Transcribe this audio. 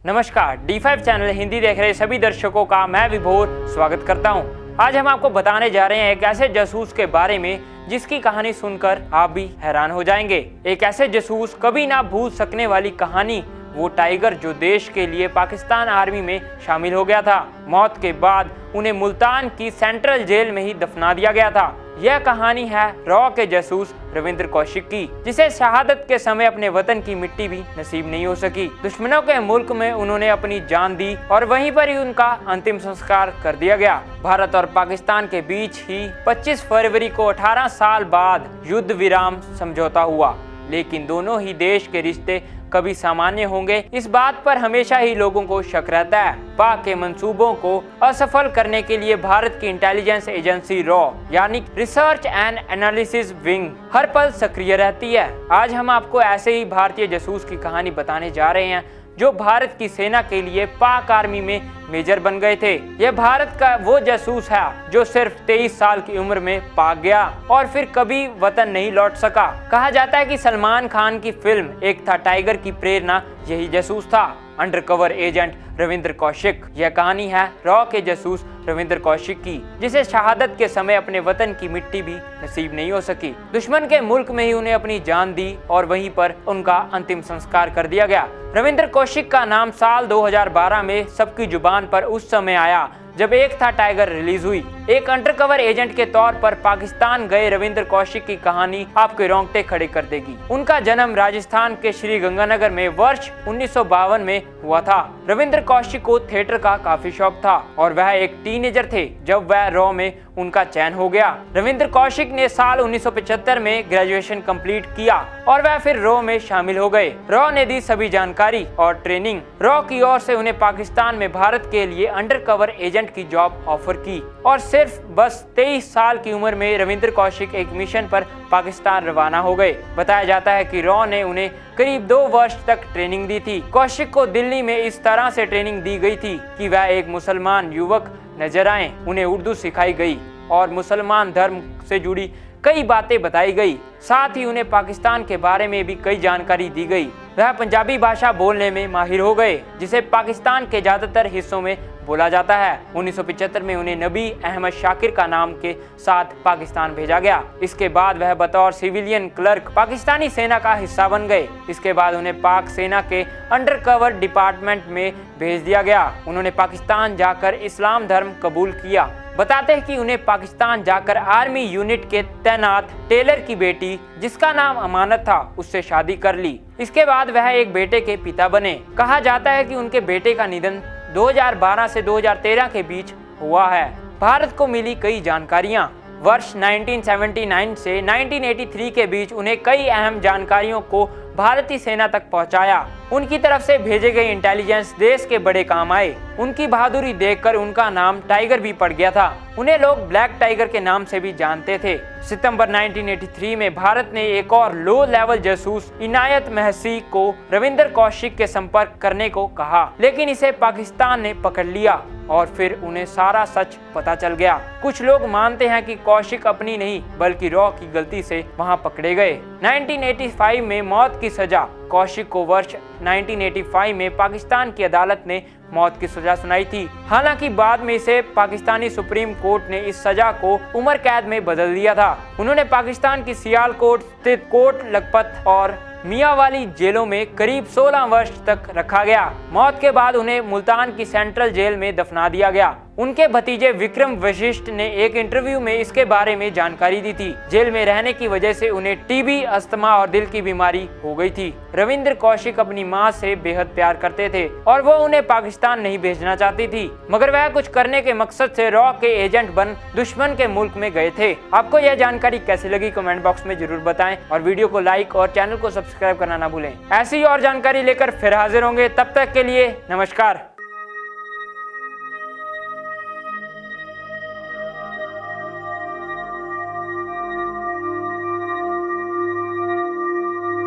नमस्कार, D5 channel Hindi देख रहे सभी दर्शकों का मैं विभोर स्वागत करता हूं। आज हम आपको बताने जा रहे हैं एक ऐसे जासूस के बारे में जिसकी कहानी सुनकर आप भी हैरान हो जाएंगे। एक ऐसे जासूस कभी ना भूल सकने वाली कहानी, वो टाइगर जो देश के लिए पाकिस्तान आर्मी में शामिल हो गया था। मौत के बाद उन्हें मुल्तान की सेंट्रल जेल में ही दफना दिया गया था। यह कहानी है रॉ के जासूस रविंद्र कौशिक की, जिसे शहादत के समय अपने वतन की मिट्टी भी नसीब नहीं हो सकी। दुश्मनों के मुल्क में उन्होंने अपनी जान दी और वहीं पर ही उनका अंतिम संस्कार कर दिया गया। भारत और पाकिस्तान के बीच ही 25 फरवरी को 18 साल बाद युद्ध विराम समझौता हुआ, लेकिन दोनों ही देश के रिश्ते कभी सामान्य होंगे, इस बात पर हमेशा ही लोगों को शक रहता है। पाक के मंसूबों को असफल करने के लिए भारत की इंटेलिजेंस एजेंसी रॉ यानी रिसर्च एंड एनालिसिस विंग हर पल सक्रिय रहती है। आज हम आपको ऐसे ही भारतीय जासूस की कहानी बताने जा रहे हैं जो भारत की सेना के लिए पाक आर्मी में मेजर बन गए थे। यह भारत का वो जासूस है जो सिर्फ 23 साल की उम्र में पाक गया और फिर कभी वतन नहीं लौट सका। कहा जाता है कि सलमान खान की फिल्म एक था टाइगर की प्रेरणा यही जासूस था, अंडरकवर एजेंट रविंद्र कौशिक। यह कहानी है रॉ के जासूस रविंद्र कौशिक की, जिसे शहादत के समय अपने वतन की मिट्टी भी नसीब नहीं हो सकी। दुश्मन के मुल्क में ही उन्हें अपनी जान दी और वहीं पर उनका अंतिम संस्कार कर दिया गया। रविंद्र कौशिक का नाम साल 2012 में सबकी जुबान पर उस समय आया जब एक था टाइगर रिलीज हुई। एक अंडरकवर एजेंट के तौर पर पाकिस्तान गए रविंद्र कौशिक की कहानी आपके रोंगटे खड़े कर देगी। उनका जन्म राजस्थान के श्री गंगानगर में वर्ष 1952 में हुआ था। रविंद्र कौशिक को थिएटर का काफी शौक था और वह एक टीनेजर थे जब वह रॉ में उनका चयन हो गया। रविंद्र कौशिक ने साल 1975 में ग्रेजुएशन कंप्लीट किया और वह फिर रॉ में शामिल हो गए। रॉ ने दी सभी जानकारी और ट्रेनिंग। रॉ की ओर से उन्हें पाकिस्तान में भारत के लिए अंडरकवर एजेंट की जॉब ऑफर की और सिर्फ बस 23 साल की उम्र में रविंद्र कौशिक एक मिशन पर पाकिस्तान रवाना हो गए। बताया जाता है कि रॉ ने उन्हें करीब 2 वर्ष तक ट्रेनिंग दी थी। कौशिक को दिल्ली में इस तरह से ट्रेनिंग दी गई थी कि वह एक मुसलमान युवक नजर आए। उन्हें उर्दू सिखाई गई और मुसलमान धर्म से जुड़ी कई बातें बताई गई। साथ ही उन्हें पाकिस्तान के बारे में भी कई जानकारी दी गई। वह पंजाबी भाषा बोलने में माहिर हो गए, जिसे पाकिस्तान के ज्यादातर हिस्सों में बोला जाता है। 1975 में उन्हें नबी अहमद शाकिर का नाम के साथ पाकिस्तान भेजा गया। इसके बाद वह बतौर सिविलियन क्लर्क पाकिस्तानी सेना का हिस्सा बन गए। इसके बाद उन्हें पाक सेना के अंडरकवर डिपार्टमेंट में भेज दिया गया। उन्होंने पाकिस्तान जाकर इस्लाम धर्म कबूल किया। बताते हैं कि उन्हें पाकिस्तान जाकर आर्मी यूनिट के तैनात टेलर की बेटी, जिसका नाम अमानत था, उससे शादी कर ली। इसके बाद वह एक बेटे के पिता बने। कहा जाता है कि उनके बेटे का निधन 2012 से 2013 के बीच हुआ है। भारत को मिली कई जानकारियां। वर्ष 1979 से 1983 के बीच उन्हें कई अहम जानकारियों को भारतीय सेना तक पहुंचाया। उनकी तरफ से भेजे गए इंटेलिजेंस देश के बड़े काम आए। उनकी बहादुरी देखकर उनका नाम टाइगर भी पड़ गया था। उन्हें लोग ब्लैक टाइगर के नाम से भी जानते थे। सितंबर 1983 में भारत ने एक और लो लेवल जासूस इनायत महसी को रविंद्र कौशिक के संपर्क करने को कहा, लेकिन इसे पाकिस्तान ने पकड़ लिया और फिर उन्हें सारा सच पता चल गया। कुछ लोग मानते हैं कि कौशिक अपनी नहीं बल्कि रॉ की गलती से वहां पकड़े गए। 1985 में मौत की सजा। कौशिक को वर्ष 1985 में पाकिस्तान की अदालत ने मौत की सजा सुनाई थी। हालांकि बाद में इसे पाकिस्तानी सुप्रीम कोर्ट ने इस सजा को उम्र कैद में बदल दिया था। उन्होंने पाकिस्तान की सियालकोट स्थित कोट लखपत और मियांवाली जेलों में करीब 16 वर्ष तक रखा गया। मौत के बाद उन्हें मुल्तान की सेंट्रल जेल में दफना दिया गया। उनके भतीजे विक्रम वशिष्ठ ने एक इंटरव्यू में इसके बारे में जानकारी दी थी। जेल में रहने की वजह से उन्हें टीबी, अस्थमा और दिल की बीमारी हो गई थी। रविंद्र कौशिक अपनी मां से बेहद प्यार करते थे और वो उन्हें पाकिस्तान नहीं भेजना चाहती थी, मगर वह कुछ करने के मकसद से रॉ के एजेंट बन दुश्मन के मुल्क में गए थे। आपको यह जानकारी कैसी लगी कमेंट बॉक्स में जरूर बताएं और वीडियो को लाइक और चैनल को सब्सक्राइब करना ना भूलें। ऐसी और जानकारी लेकर फिर हाजिर होंगे। तब तक के लिए नमस्कार।